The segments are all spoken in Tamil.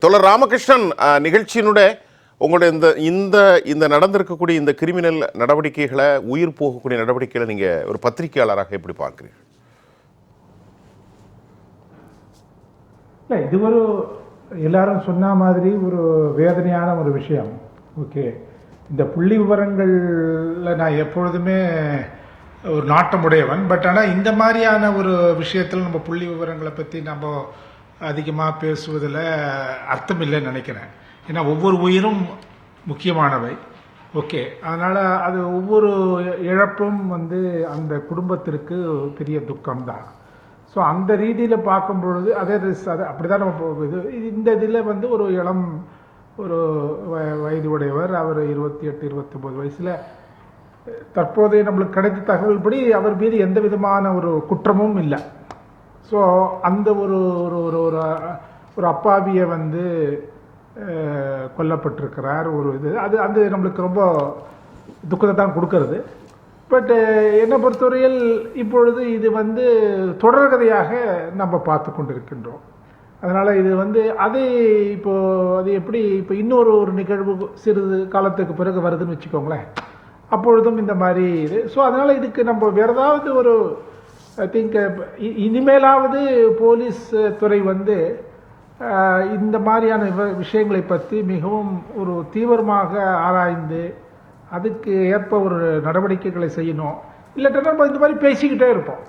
தோழர் ராமகிருஷ்ணன், நிகழ்ச்சியினுடைய உங்களுடைய இந்த இந்த இந்த நடந்திருக்கக்கூடிய இந்த கிரிமினல் நடவடிக்கைகளை, உயிர் போகக்கூடிய நடவடிக்கைகளை நீங்கள் ஒரு பத்திரிகையாளராக எப்படி பார்க்குறீர்கள்? இல்லை, இது ஒரு எல்லாரும் சொன்ன மாதிரி ஒரு வேதனையான ஒரு விஷயம். ஓகே, இந்த புள்ளி விவரங்களில் நான் எப்பொழுதுமே ஒரு நாட்டமுடையவன். பட் ஆனால் இந்த மாதிரியான ஒரு விஷயத்தில் நம்ம புள்ளி விவரங்களை பற்றி நம்ம அதிகமாக பேசுவதில் அர்த்தம் இல்லைன்னு நினைக்கிறேன். ஏன்னா ஒவ்வொரு உயிரும் முக்கியமானவை. ஓகே, அதனால் அது ஒவ்வொரு இழப்பும் அந்த குடும்பத்திற்கு பெரிய துக்கம்தான். ஸோ அந்த ரீதியில் பார்க்கும் பொழுது அது அப்படி தான் நம்ம போகுது. இந்த இதில் ஒரு இளம் ஒரு வயது உடையவர், அவர் 28-29 வயசில் தற்போதைய நம்மளுக்கு கிடைத்த தகவல்படி அவர் மீது எந்த விதமான ஒரு குற்றமும் இல்லை. ஸோ அந்த ஒரு ஒரு அப்பாவியை கொல்லப்பட்டிருக்கிறார். ஒரு இது அது நம்மளுக்கு ரொம்ப துக்கத்தை தான் கொடுக்கறது. பட் என்னை பொறுத்தவரையில் இப்பொழுது இது தொடர்கதையாக நம்ம பார்த்து கொண்டிருக்கின்றோம். அதனால் இது அது அது எப்படி இப்போ இன்னொரு நிகழ்வு சிறிது காலத்துக்கு பிறகு வருதுன்னு வச்சுக்கோங்களேன், அப்பொழுதும் இந்த மாதிரி இது. ஸோ அதனால் இதுக்கு நம்ம வேறு ஏதாவது ஒரு ஐ திங்க் இனிமேலாவது போலீஸ் துறை இந்த மாதிரியான விஷயங்களை பற்றி மிகவும் ஒரு தீவிரமாக ஆராய்ந்து அதுக்கு ஏற்ப ஒரு நடவடிக்கைகளை செய்யணும். இல்லாட்டா நம்ம இந்த மாதிரி பேசிக்கிட்டே இருப்போம்.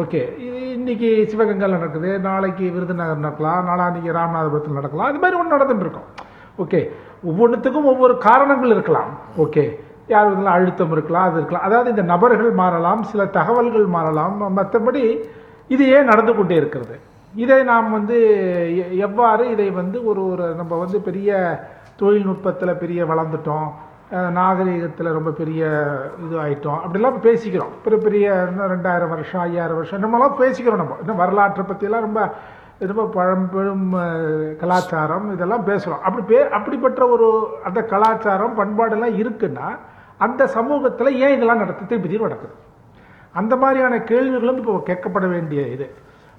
ஓகே, இது இன்னைக்கு சிவகங்கையில் நடக்குது, நாளைக்கு விருதுநகர் நடக்கலாம், நாளான்னைக்கு ராமநாதபுரத்தில் நடக்கலாம், அது மாதிரி ஒன்று நடந்துட்டு இருக்கோம். ஓகே, ஒவ்வொன்றுத்துக்கும் ஒவ்வொரு காரணங்கள் இருக்கலாம். ஓகே, யார் இதெல்லாம் அழுத்தம் இருக்கலாம், அது இருக்கலாம். அதாவது இந்த நபர்கள் மாறலாம், சில தகவல்கள் மாறலாம். மற்றபடி இது ஏன் நடந்து கொண்டே இருக்கிறது, இதை நாம் எவ்வாறு இதை ஒரு நம்ம பெரிய தொழில்நுட்பத்தில் பெரிய வளர்ந்துட்டோம், நாகரிகத்தில் ரொம்ப பெரிய இது ஆகிட்டோம், அப்படிலாம் பேசிக்கிறோம். பெரிய பெரிய 2000 வருஷம் 5000 வருஷம் நம்மளாம் பேசிக்கிறோம். நம்ம இன்னும் வரலாற்றை பற்றியெல்லாம் ரொம்ப ரொம்ப பழம்பெரும் கலாச்சாரம் இதெல்லாம் பேசுகிறோம். அப்படிப்பட்ட ஒரு அந்த கலாச்சாரம் பண்பாடெல்லாம் இருக்குன்னா அந்த சமூகத்தில் ஏன் இதெல்லாம் திருப்பி நடக்குது? அந்த மாதிரியான கேள்விகளும் இப்போ கேட்கப்பட வேண்டிய இது.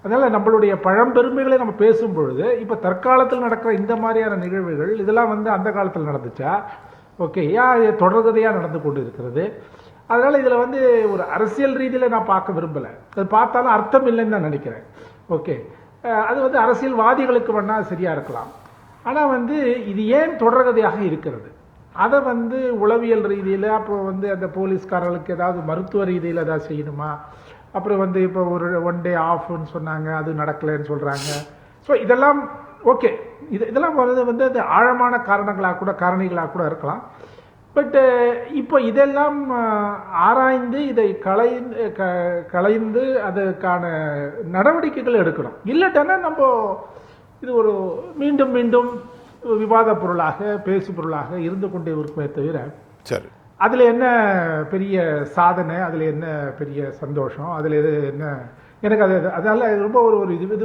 அதனால் நம்மளுடைய பழம்பெருமைகளை நம்ம பேசும்பொழுது இப்போ தற்காலத்தில் நடக்கிற இந்த மாதிரியான நிகழ்வுகள் இதெல்லாம் அந்த காலத்தில் நடந்துச்சா? ஓகே, ஏன் தொடர்கதையாக நடந்து கொண்டு இருக்கிறது? அதனால் இதில் ஒரு அரசியல் ரீதியில் நான் பார்க்க விரும்பலை. அது பார்த்தாலும் அர்த்தம் இல்லைன்னு நான் நினைக்கிறேன். ஓகே, அது அரசியல்வாதிகளுக்கு வேணால் சரியாக இருக்கலாம். ஆனால் இது ஏன் தொடர்கதையாக இருக்கிறது, அதை உளவியல் ரீதியில் அப்புறம் அந்த போலீஸ்காரர்களுக்கு ஏதாவது மருத்துவ ரீதியில் ஏதாவது செய்யணுமா? அப்புறம் இப்போ ஒரு 1 டே ஆஃப்னு சொன்னாங்க, அது நடக்கலைன்னு சொல்கிறாங்க. ஸோ இதெல்லாம் ஓகே, இதெல்லாம் அது ஆழமான காரணிகளாக கூட இருக்கலாம். பட்டு இப்போ இதெல்லாம் ஆராய்ந்து இதை களைந்து அதுக்கான நடவடிக்கைகள் எடுக்கணும். இல்லாட்டன்னா நம்ம இது ஒரு மீண்டும் மீண்டும் விவாத பொருளாக பேசு பொருளாக இருந்து கொண்டே இருக்குமே தவிர சரி, அதில் என்ன பெரிய சாதனை, அதில் என்ன பெரிய சந்தோஷம், அதில் எது என்ன எனக்கு அதனால ரொம்ப ஒரு இது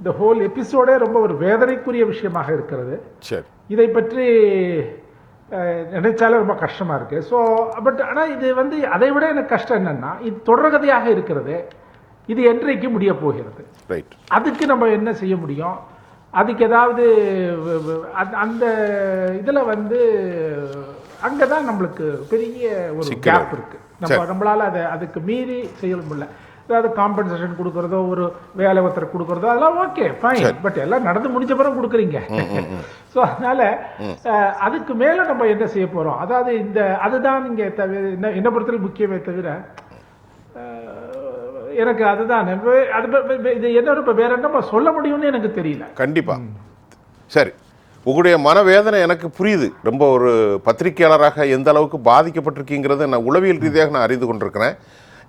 இந்த ஹோல் எபிசோடே ரொம்ப ஒரு வேதனைக்குரிய விஷயமாக இருக்கிறது. சரி, இதை பற்றி நினைச்சாலே ரொம்ப கஷ்டமாக இருக்குது. ஸோ பட் ஆனால் இது அதை விட எனக்கு கஷ்டம் என்னென்னா, இது தொடர்கதையாக இருக்கிறது. இது என்றைக்கு முடிய போகிறது? ரைட், அதுக்கு நம்ம என்ன செய்ய முடியும்? அதுக்கு ஏதாவது அந்த இதில் அங்கே தான் நம்மளுக்கு பெரிய ஒரு கேப் இருக்குது. நம்மளால் அதுக்கு மீறி செய்ய முடியல. அதாவது காம்பன்சேஷன் கொடுக்குறதோ, ஒரு வேலை ஒருத்தர் கொடுக்குறதோ, அதெல்லாம் ஓகே ஃபைன். பட் எல்லாம் நடந்து முடிஞ்ச பிறகு கொடுக்குறீங்க. ஸோ அதனால் அதுக்கு மேலே நம்ம என்ன செய்ய போகிறோம்? அதாவது அதுதான் இங்கே என்ன பொறுத்தவரை முக்கியமே தவிர எனக்கு அதுதான் இது என்ன இப்போ வேற என்ன சொல்ல முடியும்னு எனக்கு தெரியல. கண்டிப்பா. சரி, உங்களுடைய மனவேதனை எனக்கு புரியுது. ரொம்ப ஒரு பத்திரிகையாளராக எந்த அளவுக்கு பாதிக்கப்பட்டிருக்கீங்கிறத நான் உளவியல் ரீதியாக நான் அறிந்து கொண்டிருக்கிறேன்.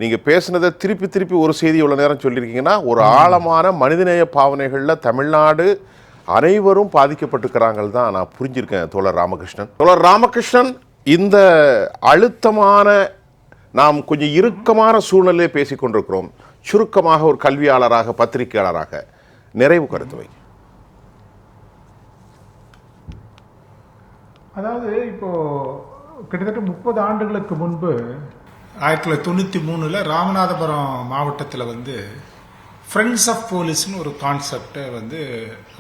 நீங்கள் பேசுனதை திருப்பி ஒரு செய்தி இவ்வளோ நேரம் சொல்லியிருக்கீங்கன்னா, ஒரு ஆழமான மனிதநேய பாவனைகளில் தமிழ்நாடு அனைவரும் பாதிக்கப்பட்டிருக்கிறாங்கள் தான் நான் புரிஞ்சிருக்கேன். தோழர் ராமகிருஷ்ணன் இந்த அழுத்தமான நாம் கொஞ்சம் இறுக்கமான சூழ்நிலையை பேசிக் கொண்டிருக்கிறோம். சுருக்கமாக ஒரு கல்வியாளராக, பத்திரிகையாளராக நிறைவு கருத்து வை. அதாவது இப்போ கிட்டத்தட்ட 30 ஆண்டுகளுக்கு முன்பு 1993 ராமநாதபுரம் மாவட்டத்தில் ஃப்ரெண்ட்ஸ் ஆஃப் போலீஸ்னு ஒரு கான்செப்டை வந்து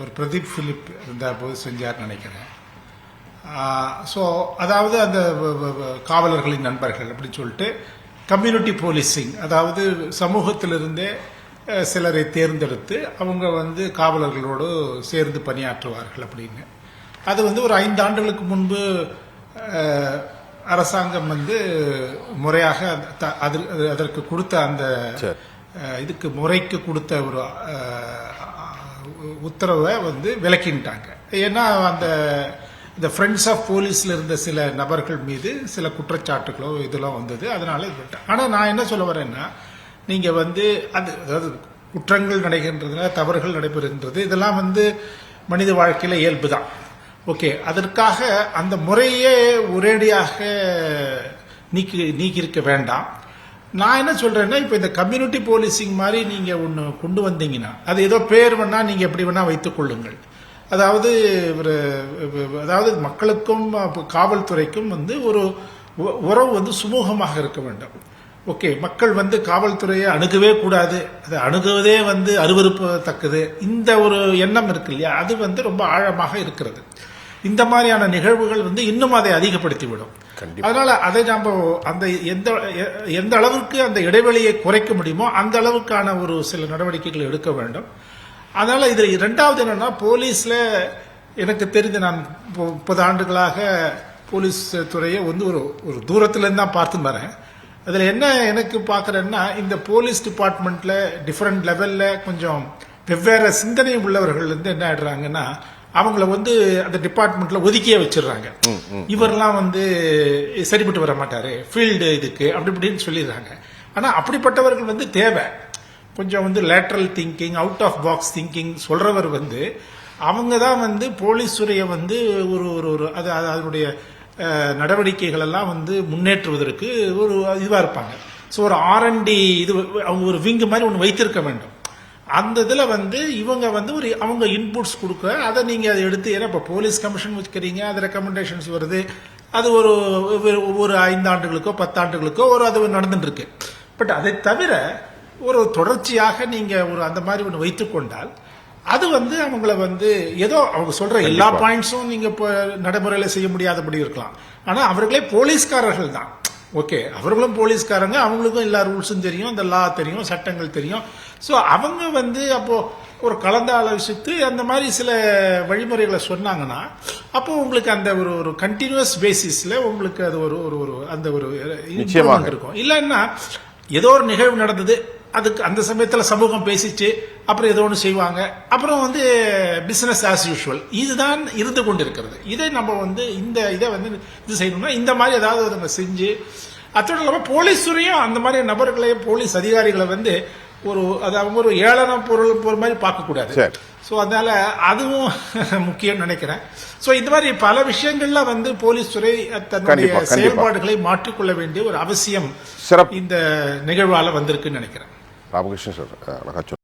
ஒரு பிரதீப் பிலிப் இருந்தபோது செஞ்சார்னு நினைக்கிறேன். ஸோ அதாவது அந்த காவலர்களின் நண்பர்கள் அப்படின்னு சொல்லிட்டு கம்யூனிட்டி போலீசிங், அதாவது சமூகத்திலிருந்தே சிலரை தேர்ந்தெடுத்து அவங்க வந்து காவலர்களோடு சேர்ந்து பணியாற்றுவார்கள் அப்படின்னு. அது வந்து ஒரு 5 ஆண்டுகளுக்கு முன்பு அரசாங்கம் வந்து முறையாக அதற்கு கொடுத்த அந்த இதுக்கு முறைக்கு கொடுத்த ஒரு உத்தரவை வந்து விலக்கிட்டாங்க. ஏன்னா இந்த ஃப்ரெண்ட்ஸ் ஆஃப் போலீஸ்ல இருந்த சில நபர்கள் மீது சில குற்றச்சாட்டுகளோ இதெல்லாம் வந்தது. அதனால ஆனா நான் என்ன சொல்ல வரேன்னா, நீங்க வந்து அதாவது குற்றங்கள் நடைகின்றதுல தவறுகள் நடைபெறுகின்றது, இதெல்லாம் வந்து மனித வாழ்க்கையில இயல்பு தான். ஓகே, அதற்காக அந்த முறையே ஒரேடியாக நீக்கியிருக்க வேண்டாம். நான் என்ன சொல்றேன்னா, இப்போ இந்த கம்யூனிட்டி போலீசிங் மாதிரி நீங்க ஒன்று கொண்டு வந்தீங்கன்னா, அது ஏதோ பேர் வேணா நீங்க எப்படி வேணா வைத்துக் கொள்ளுங்கள். அதாவது மக்களுக்கும் காவல்துறைக்கும் வந்து ஒரு உறவு வந்து சுமூகமாக இருக்க வேண்டும். ஓகே, மக்கள் வந்து காவல்துறையை அணுகவே கூடாது, அதை அணுகுவதே வந்து அருவருப்பத்தக்கது, இந்த ஒரு எண்ணம் இருக்கு இல்லையா, அது வந்து ரொம்ப ஆழமாக இருக்கிறது. இந்த மாதிரியான நிகழ்வுகள் வந்து இன்னும் அதை அதிகப்படுத்திவிடும். அதனால அதை நம்ம அந்த எந்த அளவுக்கு அந்த இடைவெளியை குறைக்க முடியுமோ அந்த அளவுக்கான ஒரு சில நடவடிக்கைகள் எடுக்க வேண்டும். அதனால இது 2வது என்னன்னா, போலீஸ்ல எனக்கு தெரிந்து நான் 30 ஆண்டுகளாக போலீஸ் துறையை வந்து ஒரு தூரத்திலிருந்து தான் பார்த்து வரேன். அதில் என்ன எனக்கு பார்க்குறேன்னா, இந்த போலீஸ் டிபார்ட்மெண்ட்ல டிஃப்ரெண்ட் லெவல்ல கொஞ்சம் வெவ்வேறு சிந்தனை உள்ளவர்கள் வந்து என்ன ஆயிடுறாங்கன்னா, அவங்கள வந்து அந்த டிபார்ட்மெண்ட்ல ஒதுக்கியே வச்சிடுறாங்க. இவரெல்லாம் வந்து சரிப்பட்டு வர மாட்டாரு ஃபீல்டு இதுக்கு அப்படி இப்படின்னு சொல்லிடுறாங்க. ஆனா அப்படிப்பட்டவர்கள் வந்து தேவை. கொஞ்சம் வந்து lateral thinking, out of box thinking சொல்றவர் வந்து அவங்க தான் வந்து போலீஸ் துறையை வந்து ஒரு அதனுடைய நடவடிக்கைகள் எல்லாம் வந்து முன்னேற்றுவதற்கு ஒரு இதுவா இருப்பாங்க. ஸோ ஒரு R&D இது அவங்க ஒரு விங்கு மாதிரி ஒன்று வைத்திருக்க வேண்டும். அந்த இதில் வந்து இவங்க வந்து அவங்க இன்புட்ஸ் கொடுக்க, அதை நீங்கள் அதை எடுத்து, ஏன்னா இப்போ போலீஸ் கமிஷன் வச்சுக்கிறீங்க, அது ரெக்கமெண்டேஷன்ஸ் வருது, அது ஒவ்வொரு 5 ஆண்டுகளுக்கோ 10 ஆண்டுகளுக்கோ அது நடந்துட்டு இருக்கு. பட் அதை தவிர ஒரு தொடர்ச்சியாக நீங்கள் அந்த மாதிரி ஒன்று வைத்துக்கொண்டால் அது வந்து அவங்கள வந்து ஏதோ அவங்க சொல்ற எல்லா பாயிண்ட்ஸும் நீங்க இப்போ நடைமுறையில செய்ய முடியாதபடி இருக்கலாம். ஆனா அவர்களே போலீஸ்காரர்கள் தான். ஓகே, அவர்களும் போலீஸ்காரங்க, அவங்களுக்கும் எல்லா ரூல்ஸும் தெரியும், அந்த லா தெரியும், சட்டங்கள் தெரியும். ஸோ அவங்க வந்து அப்போ ஒரு கலந்து ஆலோசித்து அந்த மாதிரி சில வழிமுறைகளை சொன்னாங்கன்னா, அப்போ உங்களுக்கு அந்த ஒரு கண்டினியூஸ் பேசிஸ்ல உங்களுக்கு அது அந்த ஒரு நிச்சயமாக இருக்கும். இல்லைன்னா ஏதோ ஒரு நிகழ்வு நடந்தது, அதுக்கு அந்த சமயத்தில் சமூகம் பேசிச்சு, அப்புறம் ஏதோ ஒன்று செய்வாங்க, அப்புறம் வந்து பிசினஸ் ஆஸ் யூஷுவல் இதுதான் இருந்து கொண்டிருக்கிறது. இதை நம்ம வந்து இதை வந்து இது செய்யணும்னா இந்த மாதிரி ஏதாவது நம்ம செஞ்சு, அதோட இல்லாமல் போலீஸ் துறையும் அந்த மாதிரி நபர்களையும் போலீஸ் அதிகாரிகளை வந்து அது அவங்க ஒரு ஏளன பொருள் மாதிரி பார்க்கக்கூடாது. ஸோ அதனால அதுவும் முக்கியம் நினைக்கிறேன். ஸோ இந்த மாதிரி பல விஷயங்கள்ல வந்து போலீஸ் துறை தன்னுடைய செயல்பாடுகளை மாற்றிக்கொள்ள வேண்டிய ஒரு அவசியம் இந்த நிகழ்வால வந்திருக்குன்னு நினைக்கிறேன். ராமகிருஷ்ணன் சார்